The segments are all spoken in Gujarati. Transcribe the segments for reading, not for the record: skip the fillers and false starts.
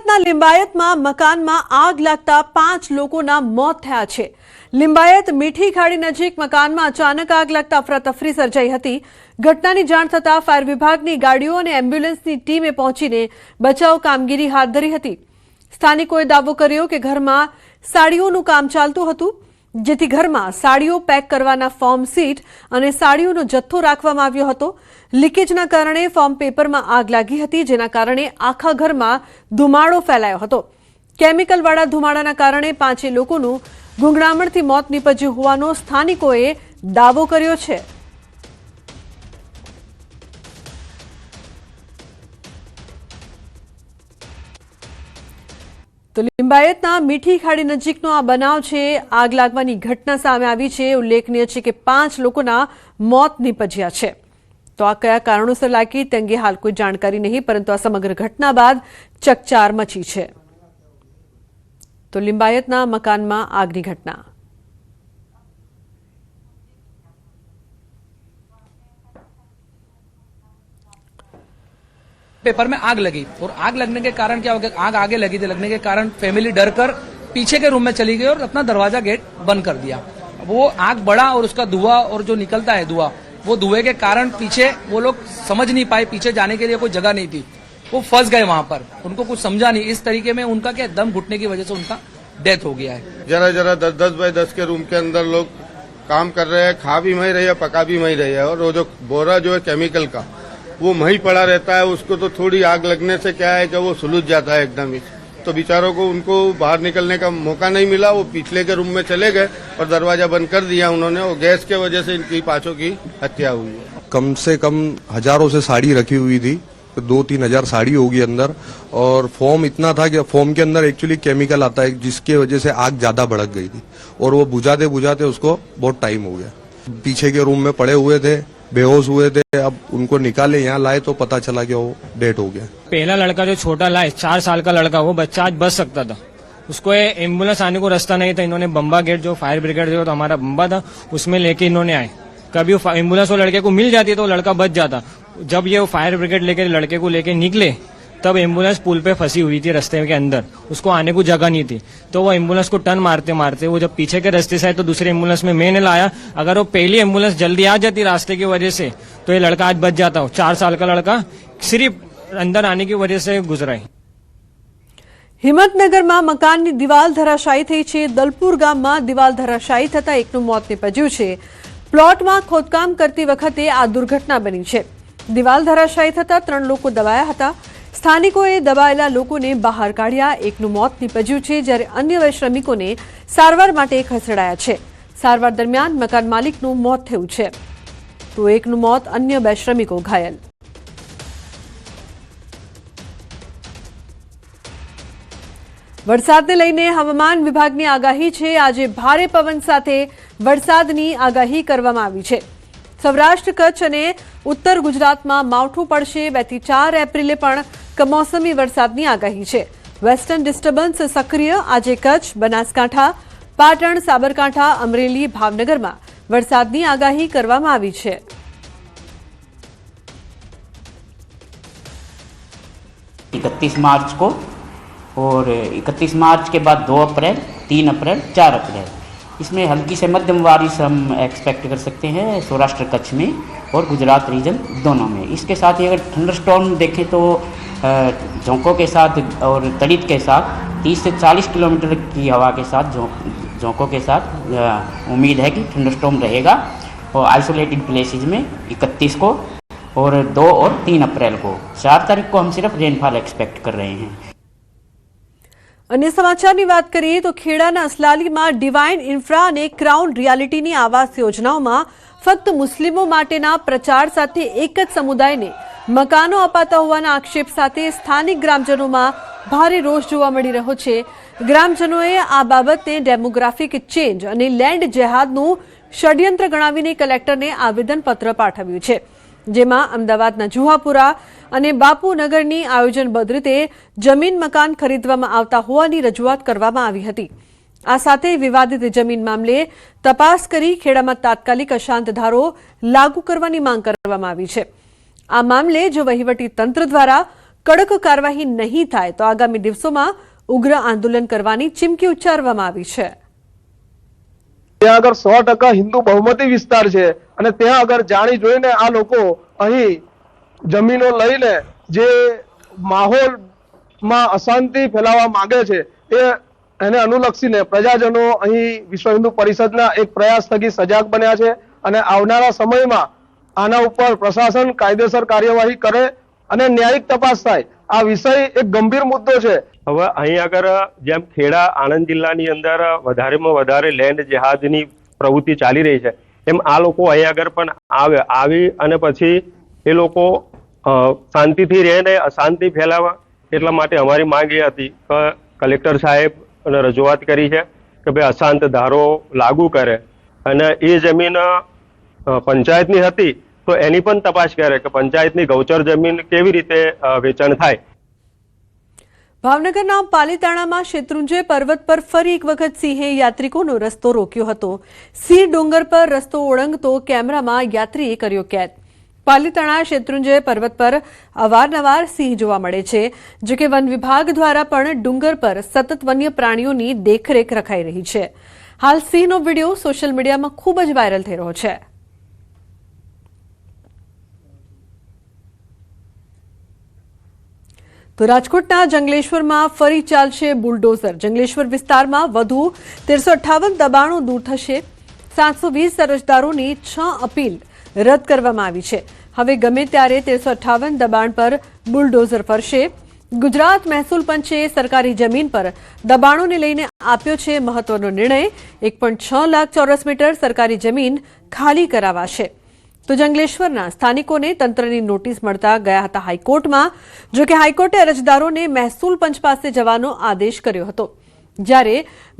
સુરતના લિંબાયતમાં મકાનમાં આગ લાગતા 5 લોકોના મોત થયા છે। લિંબાયત મીઠી ખાડી નજીક મકાનમાં અચાનક આગ લાગતા અફરાતફરી સર્જાઈ હતી। ઘટનાની જાણ થતાં ફાયર વિભાગની ગાડીઓ અને એમ્બ્યુલન્સની ટીમે પહોંચીને બચાવ કામગીરી હાથ ધરી હતી। સ્થાનિકોએ દાવો કર્યો કે ઘરમાં સાડીઓનું કામ ચાલતું હતું, જેથી ઘરમાં સાડીઓ પેક કરવાના ફોર્મ સીટ અને સાડીઓનો જથ્થો રાખવામાં આવ્યો હતો। લીકેજના કારણે ફોર્મ પેપરમાં આગ લાગી હતી, જેના કારણે આખા ઘરમાં ધુમાડો ફેલાયો હતો। કેમિકલવાળા ધુમાડાના કારણે 5 લોકોનું ગુંગળામણથી મોત નીપજ્યું હોવાનો સ્થાનિકોએ દાવો કર્યો છે। તો લિંબાયતના મીઠી ખાડી નજીકનો આ બનાવ છે। આગ લાગવાની ઘટના સામે આવી છે। ઉલ્લેખનીય છે કે 5 લોકોના મોત નીપજ્યા છે। તો આ કયા કારણોસર લાગી તે અંગે હાલ કોઈ જાણકારી નહીં, પરંતુ આ સમગ્ર ઘટના બાદ ચકચાર મચી છે। તો લિંબાયતના મકાનમાં આગની ઘટના। पेपर में आग लगी और आग लगने के कारण क्या हो गया, आग आगे लगी थी, लगने के कारण फैमिली डर कर पीछे के रूम में चली गई और अपना दरवाजा गेट बंद कर दिया। वो आग बढ़ा और उसका धुआं और जो निकलता है धुआं, वो धुएं के कारण पीछे वो लोग समझ नहीं पाए, पीछे जाने के लिए कोई जगह नहीं थी, वो फंस गए वहां पर, उनको कुछ समझा नहीं। इस तरीके में उनका क्या दम घुटने की वजह से उनका डेथ हो गया है। जरा 10-10 बाय 10 के रूम के अंदर लोग काम कर रहे हैं, खा भी वहीं रहे हैं, पका भी वहीं रहे हैं, और वो जो बोरा जो है केमिकल का वो वहीं पड़ा रहता है। उसको तो थोड़ी आग लगने से क्या है कि वो सुलझ जाता है एकदम ही। तो बेचारों को उनको बाहर निकलने का मौका नहीं मिला, वो पिछले के रूम में चले गए और दरवाजा बंद कर दिया उन्होंने, और गैस के वजह से इनकी 5 की हत्या हुई है। कम से कम हजारों से साड़ी रखी हुई थी, 2-3 हजार साड़ी होगी अंदर, और फॉर्म इतना था कि फॉर्म के अंदर एक्चुअली केमिकल आता है, जिसकी वजह से आग ज्यादा भड़क गई थी, और वो बुझाते बुझाते उसको बहुत टाइम हो गया। पीछे के रूम में पड़े हुए थे, बेहोश हुए थे, अब उनको निकाले यहाँ लाए तो पता चला कि वो डेथ हो गया। पहला लड़का जो छोटा लाए 4 साल का लड़का, वो बच्चा आज बच सकता था, उसको एम्बुलेंस आने को रास्ता नहीं था। इन्होंने बम्बा गेट जो फायर ब्रिगेड जो तो हमारा बम्बा था उसमें लेके इन्होंने आए। कभी एम्बुलेंस वो लड़के को मिल जाती तो लड़का बच जाता। जब ये फायर ब्रिगेड लेके लड़के को लेके निकले तब एम्बुलेंस पुल पे फंसी हुई थी रास्ते के अंदर, उसको आने को जगह नहीं थी। तो वो एम्बुलेंस को टर्न मारते मारते वो जब पीछे के रास्ते से आए तो दूसरी एम्बुलेंस में मैंने लाया। अगर वो पहली एम्बुलेंस जल्दी आ जाती रास्ते की वजह से तो ये लड़का आज बच जाता। 4 साल का लड़का सिर्फ अंदर आने की वजह से गुजरा है। હિંમતનગરમાં મકાનની દિવાલ ધરાશાયી થઈ છે। દલપુર ગામમાં દિવાલ ધરાશાયી થતા એકનું મોત નીપજ્યું છે। પ્લોટમાં ખોદકામ કરતી વખતે આ દુર્ઘટના બની છે। દિવાલ ધરાશાયી થતા 3 લોકો દબાયા હતા। સ્થાનિકોએ દબાયેલા લોકોને બહાર કાઢ્યા। એકનું મોત નીપજ્યું છે, જ્યારે અન્ય 2 શ્રમિકોને સારવાર માટે ખસેડાયા છે। સારવાર દરમિયાન મકાન માલિકનું મોત થયું છે, તો એકનું મોત, અન્ય 2 શ્રમિકો ઘાયલ। વરસાદને લઈને હવામાન વિભાગની આગાહી છે। આજે ભારે પવન સાથે વરસાદની આગાહી કરવામાં આવી છે। સૌરાષ્ટ્ર, કચ્છ અને ઉત્તર ગુજરાતમાં માવઠું પડશે। 2 થી 4 એપ્રિલે પણ કમોસમી વરસાદની આગાહી છે। વેસ્ટર્ન ડિસ્ટર્બન્સ સક્રિય। આજે કચ્છ, બનાસકાંઠા, પાટણ, સાબરકાંઠા, અમરેલી, ભાવનગરમાં વરસાદની આગાહી કરવામાં આવી છે। मार्च को और 31 मार्च के बाद 2 अप्रैल, 3 अप्रैल, 4 अप्रैल इसमें हल्की से मध्यम बारिश हम एक्सपेक्ट कर सकते हैं सौराष्ट्र कच्छ में और गुजरात रीजन दोनों में। इसके साथ ही अगर थंडरस्टॉर्म देखें तो झोंकों के साथ और तड़ित के साथ 30 से 40 किलोमीटर की हवा के साथ झोंकों के साथ उम्मीद है कि थंडरस्टॉर्म रहेगा। और आइसोलेटेड प्लेसेज में 31 को और 2 और 3 अप्रैल को, 4 तारीख को हम सिर्फ रेनफॉल एक्सपेक्ट कर रहे हैं। अन्य समाचार की बात करिए तो खेड़ाना असलालीमां डिवाइन इंफ्रा और क्राउन रियालिटी आवास योजनाओं में फक्त मुस्लिमों माटेना प्रचार साथे एक ज समुदाय ने मकानों अपाता होवाना आक्षेप साथे स्थानिक ग्रामजनों में भारे रोष जोवा मळी रह्यो छे। ग्रामजनोए आ बाबतने डेमोग्राफिक चेन्ज और लैंड जेहादनुं षड्यंत्र गणावीने कलेक्टरने आवेदनपत्र पाठव्युं छे, जेमां अमदावादना जुहापुरा અને બાપુનગરની આયોજનબદ્ધ રીતે જમીન મકાન ખરીદવામાં આવતા હોવાની રજૂઆત કરવામાં આવી હતી। આ સાથે વિવાદિત જમીન મામલે તપાસ કરી ખેડામાં તાત્કાલિક અશાંત ધારો લાગુ કરવાની માંગ કરવામાં આવી છે। આ મામલે જો વહીવટી તંત્ર દ્વારા કડક કાર્યવાહી નહીં થાય તો આગામી દિવસોમાં ઉગ્ર આંદોલન કરવાની ચીમકી ઉચ્ચારવામાં આવી છે. ત્યાં આગળ 100% હિન્દુ બહુમતી વિસ્તાર છે અને ત્યાં આગળ જાણી જોઈને આ લોકો અહીં જમીનો લઈને જે માહોલમાં અશાંતિ ફેલાવવા માંગે છે એને અનુલક્ષીને પ્રજાજનો અહીં વિશ્વ હિન્દુ પરિષદના એક પ્રયાસ થકી સજાગ બન્યા છે અને આવનારા સમયમાં આના ઉપર પ્રશાસન કાયદેસર કાર્યવાહી કરે અને ન્યાયિક તપાસ થાય. આ વિષય એક ગંભીર મુદ્દો છે. હવે અહીં આગળ જેમ ખેડા આણંદ જિલ્લાની અંદર વધારેમાં વધારે લેન્ડ જેહાદની પ્રવૃત્તિ ચાલી રહી છે એમ આ લોકો અહીં આગળ પણ આવી અને પછી એ લોકો શાંતિથી રહે ને અશાંતિ ફેલાવા એટલા માટે અમારી માંગ એ હતી કે કલેક્ટર સાહેબ રજૂઆત કરી છે કે ભાઈ અશાંત ધારો લાગુ કરે અને એ જમીન પંચાયતની હતી તો એની પણ તપાસ કરે કે પંચાયતની ગૌચર જમીન કેવી રીતે વેચાણ થાય. ભાવનગરના પાલીતાણામાં શેત્રુંજય પર્વત પર ફરી એક વખત સિંહે યાત્રિકોનો રસ્તો રોક્યો હતો. સિંહ ડુંગર પર રસ્તો ઓળંગતો કેમેરામાં યાત્રીએ કર્યો કેદ. પાલીતાણા શેત્રુંજય પર્વત પર અવારનવાર સિંહ જોવા મળે છે, જો કે વન વિભાગ દ્વારા પણ ડુંગર પર સતત વન્ય પ્રાણીઓની દેખરેખ રખાઈ રહી છે. હાલ સિંહનો વિડીયો સોશિયલ મીડિયામાં ખૂબ જ વાયરલ થઈ રહ્યો છે. તો રાજકોટના જંગલેશ્વરમાં ફરી ચાલશે બુલડોઝર. જંગલેશ્વર વિસ્તારમાં વધુ 1358 દબાણો દૂર થશે. 720 અરજદારોની 6 અપીલ રદ કરવામાં આવી છે. હવે ગમે ત્યારે 1358 દબાણ પર બુલડોઝર ફરશે. ગુજરાત મહેસૂલ પંચે સરકારી જમીન પર દબાણોને લઈને આપ્યો છે મહત્વનો નિર્ણય. 1.6 લાખ ચોરસ મીટર સરકારી જમીન ખાલી કરાવાશે. તો જંગલેશ્વરના સ્થાનિકોને તંત્રની નોટિસ મળતા ગયા હતા હાઈકોર્ટમાં. જો કે હાઈકોર્ટે અરજદારોને મહેસૂલ પંચ પાસે જવાનો આદેશ કર્યો હતો, જ્યારે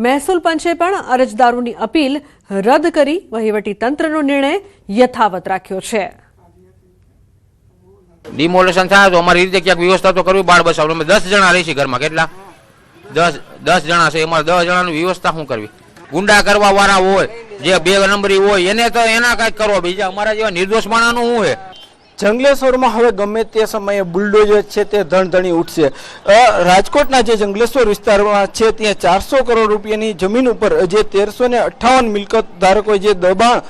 મહેસૂલ પંચે પણ અરજદારોની અપીલ રદ કરી વહીવટી તંત્રનો નિર્ણય યથાવત રાખ્યો છે. ડિમોલેશન થાય તો અમારી રીતે ક્યાંક વ્યવસ્થા તો કરવી. બાળ બસાવ અમે 10 જણા રહી છીએ ઘરમાં. કેટલા 10 જણા છે. અમારે 10 જણાની વ્યવસ્થા શું કરવી? ગુંડા કરવા વાળા હોય, જે 2 નંબરી હોય એને તો એના કઈક કરો. બીજા અમારા જેવા નિર્દોષ માણસનું શું છે? જંગલેશ્વરમાં હવે ગમે તે સમયે બુલડોઝર છે તે ધણધણી ઉઠશે. રાજકોટના જે જંગલેશ્વર વિસ્તારમાં છે ત્યાં 400 કરોડ રૂપિયાની જમીન ઉપર જે 1358 મિલકત ધારકોએ જે દબાણ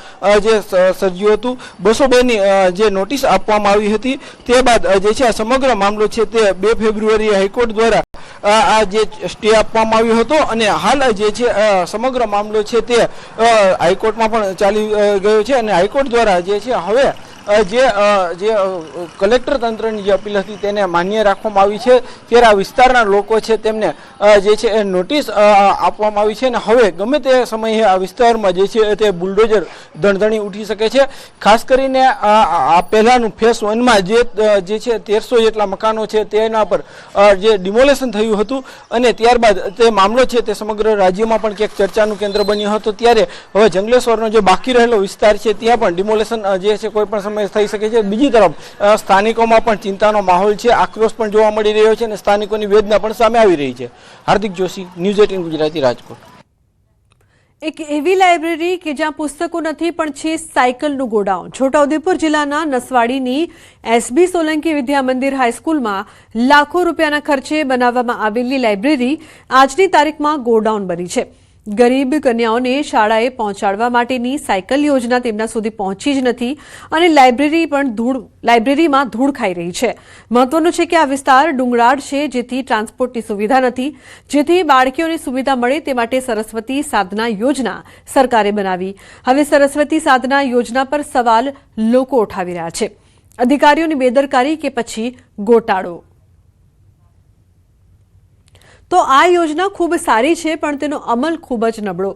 જે સર્જ્યું હતું, 202ની જે નોટિસ આપવામાં આવી હતી, તે બાદ જે છે આ સમગ્ર મામલો છે તે 2 ફેબ્રુઆરીએ હાઈકોર્ટ દ્વારા આ જે સ્ટે આપવામાં આવ્યો હતો અને હાલ જે છે સમગ્ર મામલો છે તે હાઈકોર્ટમાં પણ ચાલી ગયો છે અને હાઈકોર્ટ દ્વારા જે છે હવે જે કલેક્ટર તંત્રની જે અપીલ હતી તેને માન્ય રાખવામાં આવી છે. ત્યારે આ વિસ્તારના લોકો છે તેમને જે છે એ નોટિસ આપવામાં આવી છે અને હવે ગમે તે સમયે આ વિસ્તારમાં જે છે તે બુલડોઝર ધણધણી ઉઠી શકે છે. ખાસ કરીને આ પહેલાનું ફેઝ 1માં જે છે 1300 જેટલા મકાનો છે તેના પર જે ડિમોલેશન થયું હતું અને ત્યારબાદ તે મામલો છે તે સમગ્ર રાજ્યમાં પણ ક્યાંક ચર્ચાનું કેન્દ્ર બન્યો હતો. ત્યારે હવે જંગલેશ્વરનો જે બાકી રહેલો વિસ્તાર છે ત્યાં પણ ડિમોલેશન જે છે કોઈ પણ થઈ શકે છે. બીજી તરફ સ્થાનિકોમાં પણ ચિંતાનો માહોલ છે, આક્રોશ પણ જોવા મળી રહ્યો છે અને સ્થાનિકોની વેદના પણ સામે આવી રહી છે. હાર્દિક જોશી, ન્યૂઝ 18 ગુજરાતી, રાજકોટ. એક એવી લાઇબ્રેરી કે જ્યાં પુસ્તકો નથી પણ છે સાયકલનું ગોડાઉન. છોટાઉદેપુર જિલ્લાના નસવાડીની એસબી સોલંકી વિદ્યા મંદિર હાઈસ્કૂલમાં લાખો રૂપિયાના ખર્ચે બનાવવામાં આવેલી લાઇબ્રેરી આજની તારીખમાં ગોડાઉન બની છે. ગરીબ કન્યાઓને શાળાએ પહોંચાડવા માટેની સાયકલ યોજના તેમના સુધી પહોંચી જ નથી અને લાઇબ્રેરીમાં ધૂળ ખાઈ રહી છે. મહત્વનું છે કે આ વિસ્તાર ડુંગરાળ છે, જેથી ટ્રાન્સપોર્ટની સુવિધા નથી. જેથી બાળકીઓને સુવિધા મળે તે માટે સરસ્વતી સાધના યોજના સરકારે બનાવી. હવે સરસ્વતી સાધના યોજના પર સવાલ લોકો ઉઠાવી રહ્યા છે. અધિકારીઓની બેદરકારી કે પછી ગોટાળો? તો આ યોજના ખૂબ સારી છે પણ તેનો અમલ ખૂબ જ નબળો.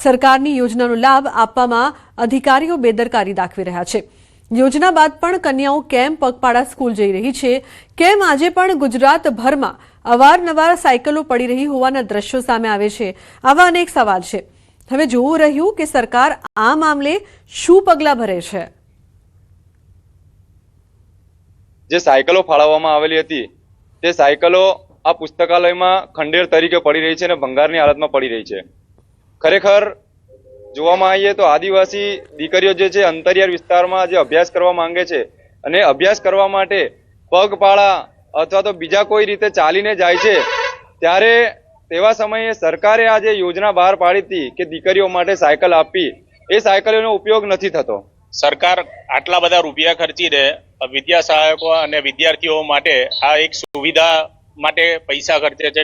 સરકારની યોજનાનો લાભ આપવામાં અધિકારીઓ બેદરકારી દાખવી રહ્યા છે. યોજના બાદ પણ કન્યાઓ કેમ પગપાળા સ્કૂલ જઈ રહી છે? કેમ આજે પણ ગુજરાતભરમાં અવારનવાર સાયકલો પડી રહી હોવાના દ્રશ્યો સામે આવે છે? આવા અનેક સવાલ છે. હવે જોવું રહ્યું કે સરકાર આ મામલે શું પગલાં ભરે છે. જે સાયકલો ફાળવવામાં આવેલી હતી તે સાયકલો આ પુસ્તકાલયમાં ખંડેર તરીકે પડી રહી છે અને ભંગારની હાલતમાં પડી રહી છે. ખરેખર જોવામાં આવીએ તો આદિવાસી દીકરીઓ જે છે અંતરિયાળ વિસ્તારમાં જે અભ્યાસ કરવા માંગે છે અને અભ્યાસ કરવા માટે પગપાળા અથવા તો બીજા કોઈ રીતે ચાલીને જાય છે, ત્યારે તેવા સમયે સરકારે આ જે યોજના બહાર પાડી હતી કે દીકરીઓ માટે સાયકલ આપી, એ સાયકલોનો ઉપયોગ નથી થતો. સરકાર આટલા બધા રૂપિયા ખર્ચીને વિદ્યા સહાયકો અને વિદ્યાર્થીઓ માટે આ એક સુવિધા માટે પૈસા ખર્ચે છે